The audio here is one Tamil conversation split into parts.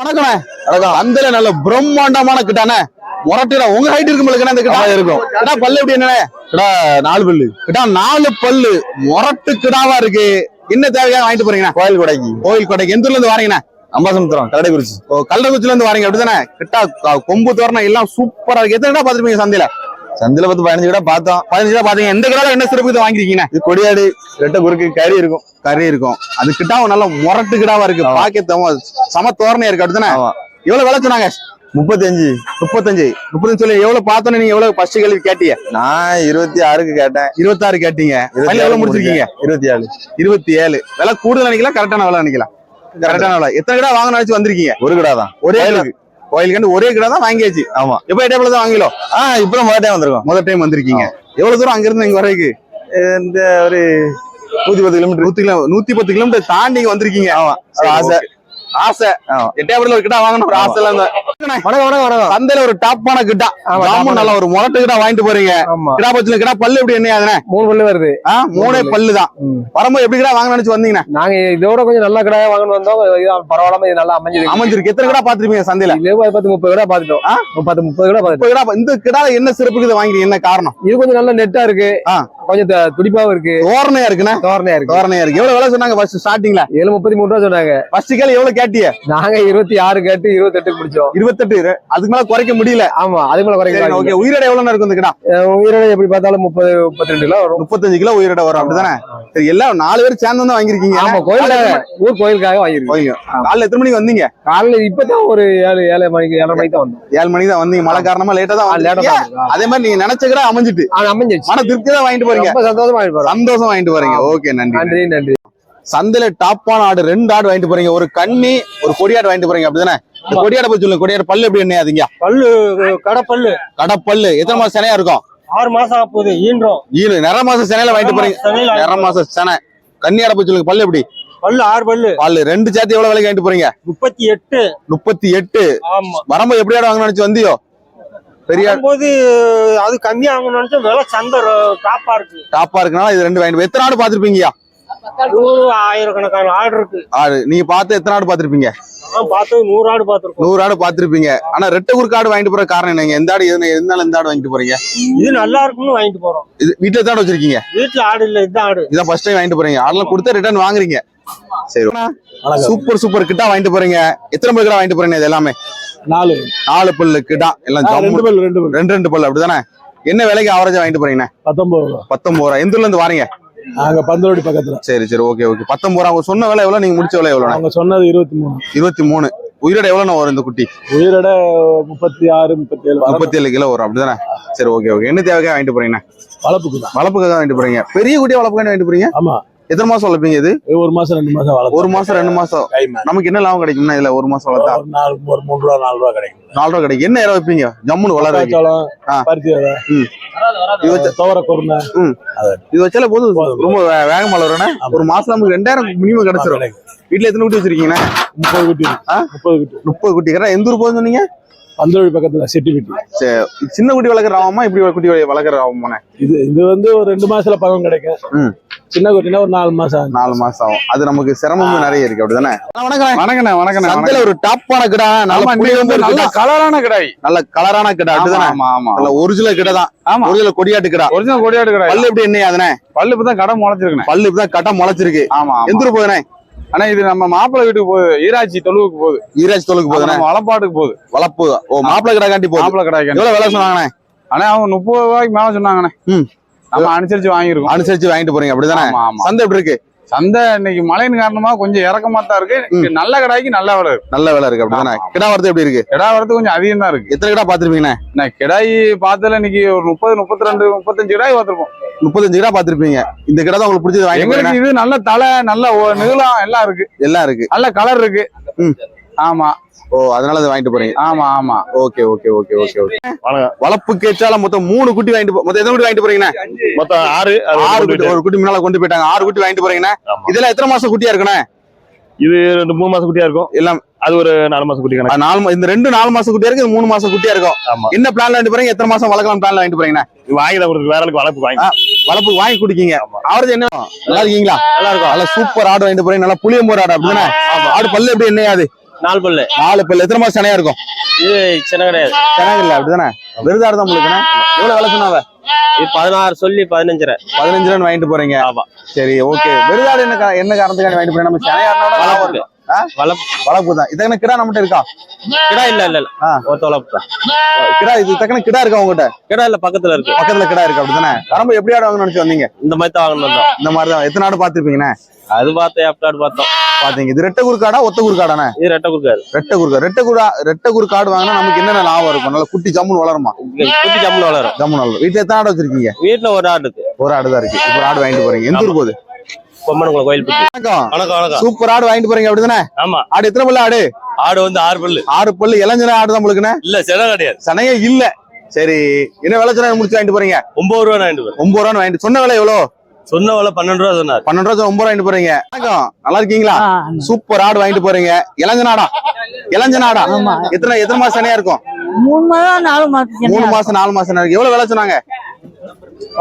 வணக்கண்ணே. அந்த நல்ல பிரம்மாண்டமான கிட்டானே முரட்டுடா. உங்க ஹைட் இருக்கு இந்த கிட்டா இருக்கும். கிட்டா பல்லு எப்படி என்ன கிட்டா? 4 பல்லு கிட்டா. 4 பல்லு முரட்டு கிடாவா இருக்கு. என்ன தேவையா வாங்கிட்டு போறீங்கண்ணா? கோயில் கொடைக்கு. கோயில் கொடைக்கு எந்த ஊர்ல இருந்து வாரீங்கண்ணா? அம்பாசமுத்திரம் கல்லடைக்குறிச்சி. ஓ, கல்லடைக்குறிச்சில இருந்து வாரீங்க அப்படிதானே? கிட்டா கொம்பு தோரணம் எல்லாம் சூப்பரா இருக்கு. எத்தனை கிடா பாத்துருப்பீங்க சந்தையில? சந்தையில 15 கிடா பார்த்தோம். 15 கிடா பாத்தீங்க. எந்த கிடால என்ன சிறப்பு வாங்கிருக்கீங்க? இது கொடியாடு, ரெட்டை குறுக்கு, கறி இருக்கும். கறி இருக்கும். அது கிட்டாவும் நல்ல முரட்டு கிடாவா இருக்கு. பாக்க சம தோரணையா இருக்கு அப்படிதானே? எவ்வளவு விலை சொன்னாங்க? 35 சொல்லி எவ்வளவு பார்த்தோன்னு நீங்க எவ்வளவு ஃபர்ஸ்ட் கேள்வி கேட்டீங்க? நான் 26க்கு கேட்டேன். 26 கேட்டீங்க. எவ்வளவு முடிச்சிருக்கீங்க? 27 விலை கூடுதல் நினைக்கலாம், கரெக்டான விலை நினைக்கலாம். கரெக்டான விலை. எத்தனை கிடா வாங்க நினைச்சு வந்திருக்கீங்க? ஒரு கிடா தான். ஒரே கோயிலுக்கு ஒரே கிடா தான் வாங்கியாச்சு. ஆமா. எப்ப டேபிள் தான் வாங்கிலோ? இப்பதான் முதல் டைம் வந்திருக்கோம். முதல் டைம் வந்திருக்கீங்க. எவ்வளவு தூரம் அங்க இருந்து இங்க வரைக்கு? இந்த ஒரு 110 கிலோமீட்டர். 110 கிலோமீட்டர் தாண்டி வந்திருக்கீங்க. ஆமா. ஆசை ஆசை எட்டேபுரத்துல ஒரு கிட்டா வாங்கணும் ஒரு ஆசைல இருந்தா. சந்தையில ஒரு டாப்பான கிட்டா, நல்ல ஒரு முரட்டு கிட்டா வாங்கிட்டு போறீங்க. கிடா பச்சுல கிடா பல்லு எப்படி என்ன? அதுனே 3 பல்லு வருது. 3 பல்லு தான். வரும்போது எப்படி கிடா வாங்க நினைச்சு வந்தீங்கன்னா? நாங்க இதோட கொஞ்சம் நல்ல கிடா வாங்கணும் வந்தோம். பரவாயில்லாம இது நல்லா அமைஞ்சிருக்கு. எத்தனை கிடா பாத்துருப்பீங்க சந்தையில? 30 கிடா பாத்துட்டோம். 30 கிடா பாத்துட்டோம். இந்த கிடால என்ன சிறப்புக்கு இதை வாங்கி என்ன காரணம்? இது கொஞ்சம் நல்ல நெட்டா இருக்கு, கொஞ்சம் துடிப்பாவும் இருக்கு, தோரணையா இருக்குண்ணா. தோரணையா இருக்கு. எவ்வளவு விலை சொன்னாங்க ஃபர்ஸ்ட் ஸ்டார்டிங்ல? 733 ரூபா சொன்னாங்க. ஃபர்ஸ்ட் கேள்வி எவ்வளவு கேட்டிய? நாங்க 26 கேட்டு 28 முடிச்சோம். 28 அதுக்கு மேல குறைக்க முடியல. ஆமா, அதுக்கு மேல குறைக்க. ஓகே. உயிரோட எவ்வளவு இருக்கும் இந்த கிடா? உயிரோட எப்படி பார்த்தாலும் 32 கிலோ வரும். 35 கிலோ உயிரோட வரும் அப்படிதானே? சரி, எல்லாம் 4 பேர் சேர்ந்து வந்து வாங்கிருக்கீங்க. ஆமா, ஊர் கோயிலுக்காக வாங்கிருக்கீங்க. காலைல எத்தனை மணிக்கு வந்தீங்க? காலைல இப்பதான் ஒரு 7 மணிக்கு 7:30 மணிக்கு தான் வந்தோம். 7 மணிக்கு தான் வந்தீங்க. மழை காரணமா லேட்டா தான் வந்தீங்க. அதே மாதிரி நீங்க நினைச்ச கிடா அமைஞ்சிட்டு அமைஞ்சிச்சு. மன திருப்தி தான் வாங்கிட்டு போறீங்க. சந்தோஷமா வாங்கிட்டு போறீங்க. ஓகே, நன்றி. சந்தையில டாப்பான ஆடு 2 ஆடு வாங்கிட்டு போறீங்க. ஒரு கண்ணி, ஒரு கொடியாடு வாங்கிட்டு போறீங்க அப்படிதானே? கொடியாட போய் சொல்லுங்க. கொடியாடு பல்லு எப்படி என்ன? அதுங்க பல்லு கடப்பல்லு. எத்தனை மாசம் செனையா இருக்கும்? 6 மாசம் ஆகுது. நிற மாசம் செனையில வாங்கிட்டு போறீங்க. நிற மாசம் செனை. கன்னியாட போய் சொல்லுங்க. பல்லு எப்படி? பல்லு 6 பல்லு. பல்லு 2 சேர்த்து எவ்வளவு விலைக்கு வாங்கிட்டு போறீங்க? 38. ஆமா. வரும்போது எப்படி ஆடு வாங்க நினைச்சு வந்தியோ? பெரிய போது அது கம்மியா வாங்கணும்னு நினைச்சா விலை சந்தை டாப்பா இருக்குனால இது 2 வாங்கிட்டு. எத்தனை ஆடு பாத்துருப்பீங்க? 1000கணக்கான ஆடு இருக்கு. ஆடு நீங்க பார்த்து எத்தனை ஆடு பாத்துருப்பீங்க? 100 ஆடு பாத்துருக்கோம். 100 ஆடு பாத்துருப்பீங்க. ஆனா ரெட்டை குறுக்கு ஆடு வாங்கிட்டு போற காரணம் என்னங்க? எந்த ஆடு எதனால இந்த ஆடு வாங்கிட்டு போறீங்க? இது நல்லா இருக்கும்னு வாங்கிட்டு போறோம். இது வீட்டுல தான் வச்சிருக்கீங்க? வீட்டுல ஆடு இல்ல, இதுதான் ஆடு. இதான் ஃபர்ஸ்ட் டைம் வாங்கிட்டு போறீங்க. ஆடுலாம் கொடுத்து ரிட்டர்ன் வாங்குறீங்க. சரி, சூப்பர் கிட்டா வாங்கிட்டு போறீங்க. எத்தனை பல்லு கிட்டா வாங்கிட்டு போறீங்க? இது எல்லாமே 4 பல்லு கிட்டா. எல்லாம் 2 பல்லு அப்படிதானே? என்ன விலைக்கு ஆவரேஜா வாங்கிட்டு போறீங்க? 19 ரூபா. எந்த ஊர்ல இருந்து வாரீங்க? நாங்க பந்தலோடி பக்கத்துல. சரி, ஓகே. 19 ரூபா. அவங்க சொன்ன விலை எவ்வளவு? நீங்க முடிச்ச விலை எவ்வளவு? அவங்க சொன்னது 23. உயிரோட எவ்வளவு வரும் இந்த குட்டி? உயிரோட 37 கிலோ வரும் அப்படிதானே? சரி, ஓகே. என்ன தேவையா வாங்கிட்டு போறீங்க? வளப்புக்கு தான் வாங்கிட்டு போறீங்க. பெரிய குட்டியா வளப்புக்கு வாங்கிட்டு போறீங்க? ஆமா. எத்தனை மாசம் வளர்ப்பீங்க இது? 1 மாசம் 2 மாசம். 1 மாசம் 2 மாசம். நமக்கு என்ன லாபம் கிடைக்கும்னா இதுல 1 மாசம் வளர்த்தா? 3 ரூபா 4 ரூபா கிடைக்கும். 4 ரூபா கிடைக்கும். என்ன இடம் வைப்பீங்க? ஜம்முன்னு வளர இது வச்சால போது ரொம்ப வேகமா வளரும்னா ஒரு மாசம் நமக்கு 2000 மினிமம் கிடைச்சிடும். வீட்டுல எத்தனை குட்டி வச்சிருக்கீங்க? 30 குட்டி. 30 குட்டி. எந்த ஊர் போகுது சொன்னீங்க? பந்தலோடி பக்கத்துல செட்டிவிட்டி. சின்ன குட்டி வளர்க்குற ஆகுமா? இப்படி குட்டி வளர்க்குற ஆகுமா? இது வந்து ஒரு 2 மாசத்துல பகம் கிடைக்கும். சின்ன குட்டினா ஒரு 4 மாசம் ஆகும். அது நமக்கு சிரமமும் நிறைய இருக்கு அப்படிதானே? வணக்கம். சந்தையில ஒரு டாப்பான கிடா, நல்ல கலரான கிடாய். நல்ல கலரான கிடா அப்படிதானே? நல்ல ஒரிஜினல் கிடா தான். ஒரிஜினல் கொடியாட்டு கிடா. பல்லு எப்படி என்ன? அதுனே பல்லு இப்பதான் கடை முளைச்சிருக்கு. பல்லு இப்பதான் கடை முளைச்சிருக்கு. ஆமா. எந்த ஊர் போகுதுனே? ஆனா இது நம்ம மாப்பிள்ளை வீட்டுக்கு போகுது. ஈராட்சி தொழுவுக்கு போகுது. வளப்பாட்டுக்கு போகுது. வளப்பு. ஓ, மாப்பிள்ளை கடை காண்டி போகுது. மாப்பிள்ளை கடை எவ்வளவு விலை சொன்னாங்கண்ணே? ஆனா அவங்க 30 ரூபாய்க்கு மேல சொன்னாங்கண்ணே. நம்ம அனுசரிச்சு வாங்கிட்டு போறீங்க அப்படிதானே? சந்தை எப்படி இருக்கு? சந்தை இன்னைக்கு மழையின் காரணமா கொஞ்சம் இறக்கமா தான் இருக்கு. நல்ல கடாய்க்கு நல்ல விலை இருக்கு அப்படிதானே? கிடா வரது எப்படி இருக்கு? கிடா வரது கொஞ்சம் அதிகம் தான் இருக்கு. எத்தனை கிடா பாத்துருப்பீங்கண்ணே? கிடாய் பார்த்ததுல இன்னைக்கு ஒரு 30, 32, 35 கிடாய் பார்த்திருப்போம். 35 கிடா பாத்துருப்பீங்க. இந்த கிடா தான் உங்களுக்கு பிடிச்சது? எங்களுக்கு இது நல்ல தலை, நல்ல நீளம் எல்லாம் இருக்கு. நல்ல கலர் இருக்கு. ஆமா. ஓ, அதனால அதை வாங்கிட்டு போறீங்க? ஆமா. ஓகே. வளப்பு கேச்சால மொத்தம் 3 குட்டி வாங்கிட்டு மொத்தம் எத்தனை குட்டி வாங்கிட்டு போறீங்கண்ணே? மொத்தம் 6 குட்டி. ஒரு குட்டி முன்னால கொண்டு போயிட்டாங்க. 6 குட்டி வாங்கிட்டு போறீங்கண்ணே. இதெல்லாம் எத்தனை மாசம் குட்டியா இருக்குண்ணே? இது 3 மாசம் குட்டியா இருக்கும். எல்லாம் அது ஒரு 4 மாசம் குட்டி. இந்த 2 4 மாசம் குட்டியா இருக்கு. 3 மாசம் குட்டியா இருக்கும். என்ன பிளான் வாங்கிட்டு போறீங்க? எத்தனை மாசம் வளர்க்கலாம் பிளான் வாங்கிட்டு போறீங்கண்ணே? வாங்கி வேற வளப்புக்கு வாங்கி குடிக்கீங்க. அவரது என்ன? நல்லா இருக்கீங்களா? நல்லா இருக்கும். நல்லா சூப்பர் ஆடு வாங்கிட்டு போறீங்க. நல்லா புளியம்போர் ஆடு அப்படிதானே? ஆடு பல்லு எப்படி என்னையாது? 4 பல்லு. 4 பல்லு. எத்தனை மாசம் சனையா இருக்கும்? இது சின்ன கிடையாது. சனையா இல்ல அப்படிதானே? விருதாடு தான் உங்களுக்கு. எவ்வளவு விலை சொன்னாவ? இது 16 சொல்லி 15.5. 15 வாங்கிட்டு போறீங்க. ஆமா. சரி ஓகே. விருதாடு என்ன காரணத்துக்காக வாங்கிட்டு போறீங்க? நம்ம சனையா வளர்ப்பு தான். இதற்கு கிடா நம்மகிட்ட இருக்கா? கிடா இல்ல ஒரு தொலைப்பு கிடா. இது தக்கன கிடா இருக்கா உங்ககிட்ட? கிடா இல்ல, பக்கத்துல இருக்கு. பக்கத்துல கிடா இருக்கு அப்படிதானே? கரம்பு எப்படி ஆடு வாங்கணும்னு நினைச்சு வந்தீங்க? இந்த மாதிரி தான் வாங்கணும். இந்த மாதிரி தான். எத்தனை ஆடு பாத்துருப்பீங்கண்ணே? அது பார்த்தேன், ஆப்டாடு பார்த்தோம். பாத்தீங்க. இது ரெட்டை குறுக்காடா ஒத்த குறுக்காடானே? இது ரெட்டை குறுக்காடு. ரெட்டை குறுக்காடு வாங்கினா நமக்கு என்னென்ன லாபம் இருக்கும்? நல்லா குட்டி ஜம்முன்னு வளருமா? குட்டி ஜம்முன்னு வளரும். ஜம்முன்னு வளரும். வீட்டுல எத்தனை ஆடு வச்சிருக்கீங்க? வீட்டுல ஒரு ஆடு இருக்கு. ஒரு ஆடு தான் இருக்கு. இப்ப ஒரு ஆடு வாங்கிட்டு போறீங்க. எந்த ஊர் போகுது? பொம்மனுக்குள்ள கோயில். வணக்கம். சூப்பர் ஆடு வாங்கிட்டு போறீங்க அப்படிதானே? ஆமா. ஆடு எத்தனை பல்லு ஆடு? ஆடு வந்து 6 பல்லு. 6 பல்லு. இளஞ்சன ஆடு தான் உங்களுக்கு? இல்ல, சென கிடையாது. சனையே இல்ல. சரி, என்ன விலை சொன்னா முடிச்சு வாங்கிட்டு போறீங்க? 9 ரூபா வாங்கிட்டு போறேன். 9 ரூபா வாங்கிட்டு. சொன்ன விலை எவ்வளவு? சொன்ன விலை 12 ரூபா சொன்னார். 12 ரூபா 9 ரூபா வாங்கிட்டு போறீங்க. வணக்கம், நல்லா இருக்கீங்களா? சூப்பர் ஆடு வாங்கிட்டு போறீங்க. இளஞ்சனாடா? இளஞ்சனாடா. எத்தனை மாசம் சனையா இருக்கும்? 3 மாதம் 4 மாசம். 3 மாசம் 4 மாசம் இருக்கு. எவ்வளவு விலை சொன்னாங்க?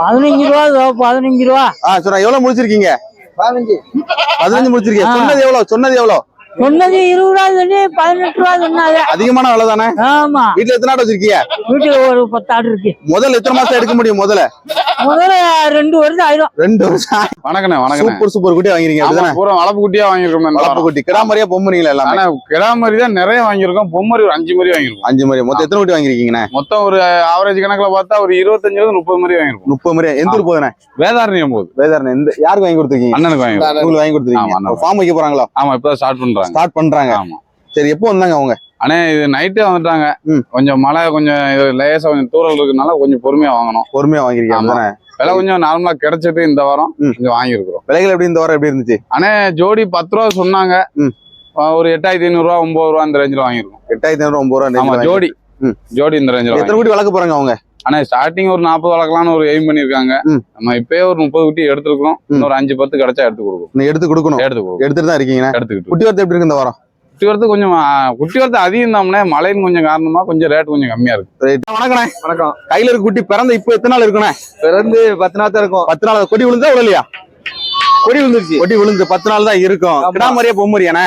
15 ரூபா. 15 ரூபா. சொன்னா எவ்வளவு முடிச்சிருக்கீங்க? 15 முடிச்சிருக்கீங்க. சொன்னது எவ்வளவு? சொன்னது 20 ரூபா சொல்லி 18 ரூபா சொன்னாங்க. அதிகமான விலை தானே? ஆமா. வீட்டுல எத்தனை ஆடு வச்சிருக்கீங்க? வீட்டுல ஒரு 10 ஆடு இருக்கு. முதல்ல எத்தனை மாசம் எடுக்க முடியும்? முதல்ல 2 வருஷம் ஆயிடும். 2 வருஷம். வணக்கம். சூப்பர் குட்டியா வாங்கிருக்கீங்க அப்படிதானே? பூரா வளப்பு குட்டியா வாங்கிருக்கோம். வளப்பு குட்டி. கிடாமரியா பொம்மரிங்களா? எல்லாம் ஆனா கிடாமரி தான் நிறைய வாங்கிருக்கோம். பொம்மரி ஒரு 5 மரி வாங்கிருக்கோம். 5 மரி. மொத்தம் எத்தனை குட்டி வாங்கிருக்கீங்க? மொத்தம் ஒரு ஆவரேஜ் கணக்குல பார்த்தா ஒரு 25 30 மரி வாங்கிருக்கோம். 30 மரி. எந்த ஊர் போகுதுண்ணே? வேதாரண்யம் போகுது. வேதாரண்யம். யாருக்கு வாங்கி கொடுத்துருக்கீங்க? அண்ணனுக்கு வாங்கிருக்கோம். உங்களுக்கு வாங்கி கொடுத்துருக்கீங்க. ஃபார்ம் வைக்க போறாங்களா? ஆமா, இப்பதான் ஸ்டார்ட் பண்றாங்க. ஆமா. சரி, எப்போ வந்தாங்க அவங்க? அண்ணே, இது நைட்டே வந்துட்டாங்க. கொஞ்சம் மழை, கொஞ்சம் லேசா கொஞ்சம் தூரல் இருக்கனால கொஞ்சம் பொறுமையா வாங்கணும். பொறுமையா வாங்கிருக்கீங்க. விலை கொஞ்சம் நார்மலா கிடைச்சது இந்த வாரம். கொஞ்சம் வாங்கிருக்கிறோம். விலைகள் எப்படி இந்த வாரம் எப்படி இருந்துச்சு? அண்ணே, ஜோடி 10 ரூபா சொன்னாங்க. ஒரு 8500 ரூபா 9 ரூபா இந்த ரேஞ்சில வாங்கிருக்கோம். 8500 9 ரூபா. ஜோடி இந்த ரேஞ்சில. எத்தனை குட்டி வளர்க்க போறாங்க அவங்க? ஆனா ஸ்டார்டிங் ஒரு 40 வளர்க்கலாம்னு ஒரு எய்ம் பண்ணிருக்காங்க. நம்ம இப்பயே ஒரு 30 குட்டி எடுத்துருக்கோம். இன்னொரு 5-10 கிடைச்சா எடுத்து கொடுக்கும். எடுத்துட்டு தான் இருக்கீங்க. குட்டி வரத்து எப்படி இருக்கு இந்த வாரம்? குட்டி வரத்து அதிகம் தானே. மழையின் கொஞ்சம் காரணமா கொஞ்சம் ரேட் கொஞ்சம் கம்மியா இருக்கு. வணக்கம். கையில இருக்க குட்டி பிறந்த இப்ப எத்தனை நாள் இருக்குண்ணே? பிறந்து 10 நாள் தான் இருக்கும். 10 நாள். கொடி விழுந்தா விழலையா? கொடி விழுந்துருச்சு. கொடி விழுந்து 10 நாள் தான் இருக்கும். கிடாமரியா பொம்மரியானே?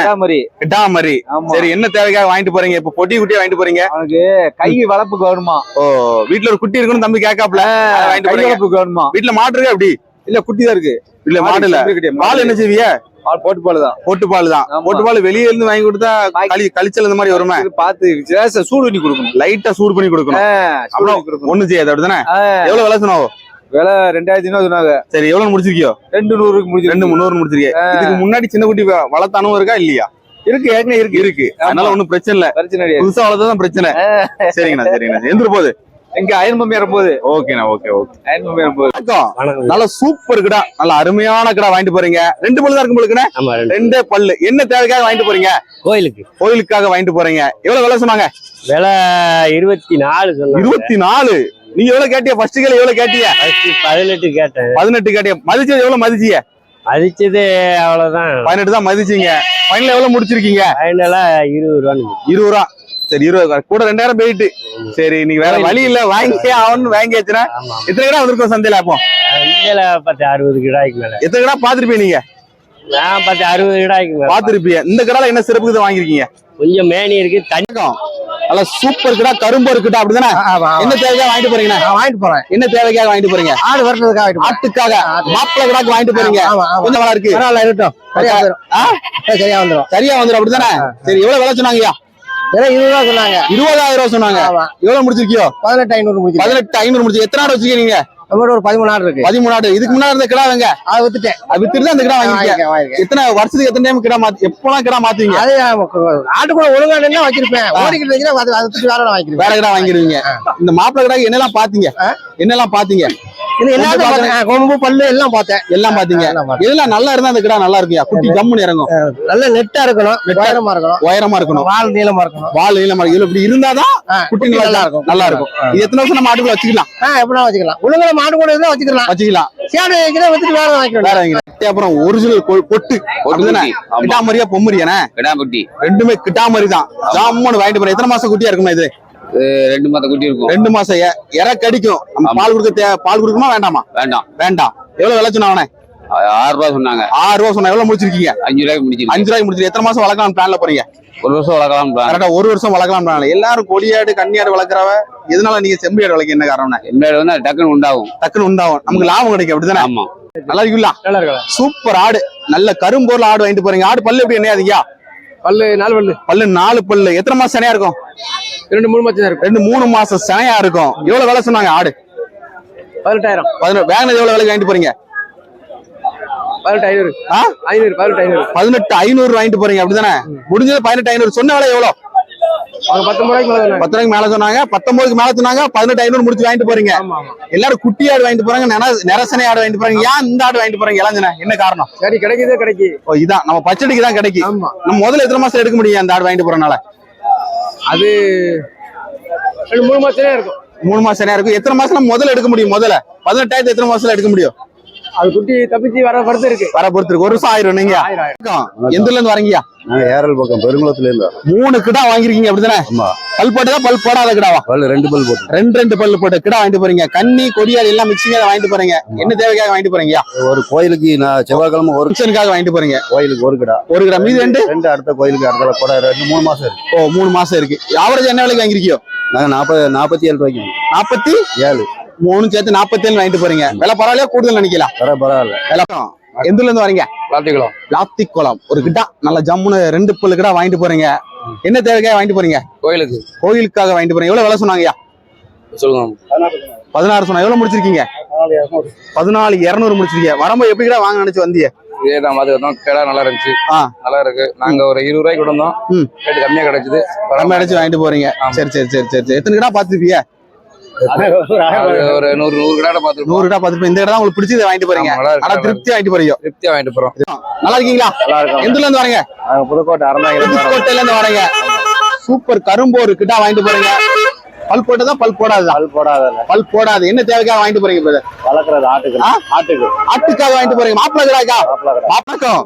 கிடாமரி. சரி, என்ன தேவைக்காக வாங்கிட்டு போறீங்க? இப்ப பொட்டி குட்டியா வாங்கிட்டு போறீங்க? அவனுக்கு கை வளர்ப்புக்கு வருமா? ஓ, வீட்டுல ஒரு குட்டி இருக்குன்னு தம்பி கேட்காப்ல. வாங்கிட்டு போறீங்க. வளர்ப்புக்கு வருமா? வீட்டுல மாடு இருக்கா? அப்படி இல்ல, குட்டி தான் இருக்கு. இல்ல, மாடு இல்ல. பால் என்ன செய்வீங்க? போட்டு பால் தான். போட்டு பால் வெளியே இருந்து வாங்கி கொடுத்தா கழிச்சல் இந்த மாதிரி வருமா? பார்த்து சூடு பண்ணி கொடுக்கணும். லைட்டா சூடு பண்ணி கொடுக்கணும். ஒண்ணு செய்யாது அப்படிதானே? எவ்வளவு விலை சொன்னாவோ? விலை 2500 சொன்னாங்க. சரி, எவ்வளவு முடிச்சிருக்கியோ? 200 முடிச்சு. 300 முடிச்சிருக்கீங்க. இதுக்கு முன்னாடி சின்ன குட்டி வளர்த்த அனுபவம் இருக்கா இல்லையா? இருக்கு, ஏற்கனவே இருக்கு. அதனால ஒண்ணும் பிரச்சனை இல்ல. புதுசா வளர்த்ததான் பிரச்சனை. சரிங்கண்ணா. எந்திர போகுது எங்க அயன்மம் ஏறும்போது. ஓகேண்ணா. ஓகே. அயன்மம் ஏறும்போது. நல்ல சூப்பர் கிடா, நல்ல அருமையான கிடா வாங்கிட்டு போறீங்க. 2 பல்லு தான் இருக்கு உங்களுக்கு? 2 பல்லு. என்ன தேவைக்காக வாங்கிட்டு போறீங்க? கோயிலுக்காக வாங்கிட்டு போறீங்க. எவ்வளவு விலை சொன்னாங்க? விலை 24 சொன்னாங்க. 24. நீங்க எவ்வளவு கேட்டிய? ஃபர்ஸ்ட் கேள்வி எவ்வளவு கேட்டிய? 18 கேட்டேன். 18 கேட்டிய. மதிச்சது எவ்வளவு மதிச்சிய? மதிச்சது அவ்வளவுதான். 18 தான் மதிச்சீங்க. ஃபைனல் எவ்வளவு முடிச்சிருக்கீங்க? ஃபைனலா 20 ரூபா. 20 ரூபா. சரி, 20 கூட 2000 போயிட்டு. சரி, நீங்க வேற வழி இல்ல, வாங்கி ஆகணும்னு வாங்கியாச்சுன்னா எத்தனை கிடா வந்திருக்கோம் சந்தையில? அப்போ 60 கிடாய்க்கு மேல. எத்தனை கிடா பாத்துருப்பீங்க நீங்க? நான் 60 கிடாய்க்கு மேல பாத்துருப்பீங்க. இந்த கிடால என்ன சிறப்பு வாங்கிருக்கீங்க? கொஞ்சம் மேனி இருக்கு, தண்ணிக்கும் நல்ல சூப்பர் கிடா, கரும்பு இருக்குடா அப்படிதானே? என்ன தேவைக்காக வாங்கிட்டு போறீங்க? வாங்கிட்டு போறேன். என்ன தேவைக்காக வாங்கிட்டு போறீங்க? ஆடு வரதுக்காக. ஆட்டுக்காக. மாப்பிள்ளை கிடாக்கு வாங்கிட்டு போறீங்க. கொஞ்சம் நல்லா இருக்கு. இருக்கட்டும். சரியா வந்துடும் அப்படிதானே? சரி, எவ்வளவு விலை சொன்னாங்கய்யா? 20 ரூபா சொன்னாங்க. 20,000 ரூபா சொன்னாங்க. எவ்வளவு முடிச்சிருக்கியோ? 18,500 முடிச்சு. 18,500 முடிச்சு. எத்தனை ஆடு வச்சிருக்கீங்க நீங்க? நம்மளோட ஒரு 13 ஆடு இருக்கு. 13 ஆடு. இதுக்கு முன்னாடி இருந்த கிடா வாங்க? அதை வித்துட்டேன். அது வித்துட்டு அந்த கிடா வாங்கிருக்கேன். எத்தனை வருஷத்துக்கு எத்தனை டைம் கிடா மாத்தி எப்பலாம் கிடா மாத்துவீங்க? அது ஆட்டுக்குள்ள ஒழுங்கா நின்னா வச்சிருப்பேன். ஓடிக்கிட்டு வச்சுன்னா அதை வித்துட்டு வேற வாங்கிடுவேன். வேற கிடா வாங்கிடுவீங்க. இந்த மாப்பிள்ளை கிடாக்கு என்னெல்லாம் பாத்தீங்க? இது எல்லாத்தையும் பார்த்தேன். கொம்பு பல்லு எல்லாம் பார்த்தேன். எல்லாம் பாத்தீங்க. இதெல்லாம் நல்லா இருந்தா அந்த கிடா நல்லா இருக்குயா. குட்டி ஜம்முன்னு இறங்கும். நல்ல நெட்டா இருக்கணும். உயரமா இருக்கணும். வால் நீளமா இருக்கணும். இதுல இப்படி இருந்தாதான் குட்டி நல்லா இருக்கும். இது எத்தனை வருஷம் நம்ம ஆட்டுக்குள்ள வச்சுக்கலாம்? எப்படின்னா வச்சுக்கலாம். ஒழுங்கா மாடு கூட இருந்தா வச்சுக்கலாம். சேடு வைக்கிறத வச்சுட்டு வேற வாங்கிக்கலாம். அப்புறம் ஒரிஜினல் பொட்டு அப்படிதானே? கிட்டாமரியா பொம்மரியானே? கிடாமரி. ரெண்டுமே கிட்டாமரி தான். ஜாமுன்னு வாங்கிட்டு போறேன். எத்தனை மாசம் குட்டியா இருக்குமா இது? 2 மாத குட்டி இருக்கும். 2 மாசம் இற கடிக்கும். பால் கொடுக்கணுமா வேண்டாமா? வேண்டாம். எவ்வளவு விலை சொன்ன அவனே? 6 ரூபா சொன்னாங்க. 6 ரூபா சொன்னா எவ்வளவு முடிச்சிருக்கீங்க? 5 ரூபாய்க்கு முடிச்சிருக்கு. 5 ரூபாய்க்கு முடிச்சிருக்கீங்க. எத்தனை மாசம் வளர்க்கலாம் பிளான்ல போறீங்க? 1 வருஷம் வளர்க்கலாம். கரெக்டா 1 வருஷம் வளர்க்கலாம் பிளான்ல. எல்லாரும் கொடியாடு கன்னியாடு வளர்க்குறவ, எதனால நீங்க செம்பு ஆடு வளர்க்க என்ன காரணம்னா? எம்மாடு வந்து டக்குன்னு உண்டாகும். டக்குன்னு உண்டாகும், நமக்கு லாபம் கிடைக்கும். அப்படிதானே? ஆமா. நல்லா இருக்குல்ல? நல்லா இருக்கலாம். சூப்பர் ஆடு, நல்ல கரும்போர்ல ஆடு வாங்கிட்டு போறீங்க. ஆடு பல்லு எப்படி என்னையாதீங்க? பல்லு 4 பல்லு. பல்லு 4 பல்லு. எத்தனை மாசம் சனையா இருக்கும்? 2-3 மாசம் தான் இருக்கும். 2-3 மாசம் சனையா இருக்கும். எவ்வளவு விலை சொன்னாங்க ஆடு? 18,000. 18. வேகனது எவ்வளவு விலைக்கு வாங்கிட்டு போறீங்க? 18,500. ஆ? 18,500. 18,500 வாங்கிட்டு போறீங்க. அப்படிதானே? முடிஞ்சது 18,500. சொன்ன விலை எவ்வளவு? அவங்க 19 ரூபாய்க்கு மேல சொன்னாங்க. 10 ரூபாய்க்கு மேல சொன்னாங்க. 19க்கு மேல சொன்னாங்க. 18,500 முடிச்சு வாங்கிட்டு போறீங்க. ஆமா ஆமா. எல்லாரும் குட்டி ஆடு வாங்கிட்டு போறாங்க, நெரசனை ஆடு வாங்கிட்டு போறாங்க. ஏன் இந்த ஆடு வாங்கிட்டு போறாங்க இளஞ்சனை? என்ன காரணம்? சரி கிடைக்குதே கிடைக்கு. ஓ, இதான் நம்ம பச்சடிக்கு தான் கிடைக்கும். ஆமா. நம்ம முதல்ல எத்தனை மாசம் எடுக்க முடியும் அந்த ஆடு வாங்கிட்டு போறனால? அது 2-3 மாசம் இருக்கும். 3 மாசம் சனையா இருக்கும். எத்தனை மாசம் நம்ம முதல்ல எடுக்க முடியும்? முதல்ல 18,000 எத்தனை மாசத்துல எடுக்க முடியும்? அது குட்டி தப்பிச்சு வர பொறுத்து இருக்கு. வர பொறுத்து இருக்கு. 1 வருஷம் ஆயிரும். நீங்க எந்த இருந்து வரீங்க? நாங்க ஏரல் பக்கம் பெருங்குளத்துல இருந்தா 3 கிடா வாங்கிருக்கீங்க. அப்படிதானே? ஆமா. பல் போட்டதா பல் போடாத கிடாவா? பல்லு 2 பல் போட்டு 2 பல்லு போட்டு கிடா வாங்கிட்டு போறீங்க. கன்னி கொடியால் எல்லாம் மிக்சிங்கா வாங்கிட்டு போறீங்க. என்ன தேவைக்காக வாங்கிட்டு போறீங்க? ஒரு கோயிலுக்கு நான் செவ்வாய்க்கிழமை ஒரு ஃபங்க்ஷனுக்காக வாங்கிட்டு போறீங்க. கோயிலுக்கு ஒரு கிடா, ஒரு கிடா. மீதி 2 அடுத்த கோயிலுக்கு அடுத்த கூட 2-3 மாசம் இருக்கு. ஓ, 3 மாசம் இருக்கு. ஆவரேஜ் என்ன விலைக்கு வாங்கிருக்கியோ? நாங்க 47 ரூபாய்க்கு 47 3 சேர்த்து 47 வாங்கிட்டு போறீங்க. விலை பரவாயில்லையா? கூடுதல் நினைக்கலாம். பரவாயில்ல. விளக்கம் எந்த இருந்து வரீங்க? பிளாத்திக்கலாம். பிளாஸ்டிக் குளம். ஒரு கிட்டா நல்ல ஜம்முன்னு 2 பல்லு கிடா வாங்கிட்டு போறீங்க. என்ன தேவைக்காக வாங்கிட்டு போறீங்க? கோயிலுக்கு. கோயிலுக்காக வாங்கிட்டு போறீங்க. எவ்வளவு விலை சொன்னாங்கய்யா? சொல்லுங்க. 16 சொன்னா. எவ்வளவு முடிச்சிருக்கீங்க? 14,200 முடிச்சிருக்கீங்க. வரும்போது எப்படி கிடா வாங்க நினைச்சு வந்தீங்க? இதேதான் பாத்துக்கிட்டோம். கிடா நல்லா இருந்துச்சு. நல்லா இருக்கு. நாங்க ஒரு 20 ரூபாய்க்கு கொண்டு வந்தோம். ரேட்டு கம்மியா கிடைச்சது. நம்ம அடைச்சு வாங்கிட்டு போறீங்க. சரி சரி சரி சரி சரி. எத்தனை கிடா பாத்துருப்பீங்க? ஒரு 100 கிடாட பாத்துருக்கோம். 100 கிடா பாத்துருப்பீங்க. இந்த கிடா உங்களுக்கு பிடிச்சதை வாங்கிட்டு போறீங்க. ஆனா திருப்தி வாங்கிட்டு போறீங்க. திருப்தியா வாங்கிட்டு போறோம். நல்லா இருக்கீங்களா? நல்லா இருக்கும். எந்த இருந்து வரீங்க? புதுக்கோட்டை அறந்தாங்க. புதுக்கோட்டையில இருந்து வரீங்க. சூப்பர் கரும்போரு கிட்டா வாங்கிட்டு போறீங்க. பல் போட்டதா பல் போடாதா? பல் போடாத. பல் போடாது. என்ன தேவைக்காக வாங்கிட்டு போறீங்க? வளர்க்கறது ஆட்டுக்கு. ஆட்டுக்காக வாங்கிட்டு போறீங்க. மாப்பிள்ளை கிடாக்கா? வணக்கம்.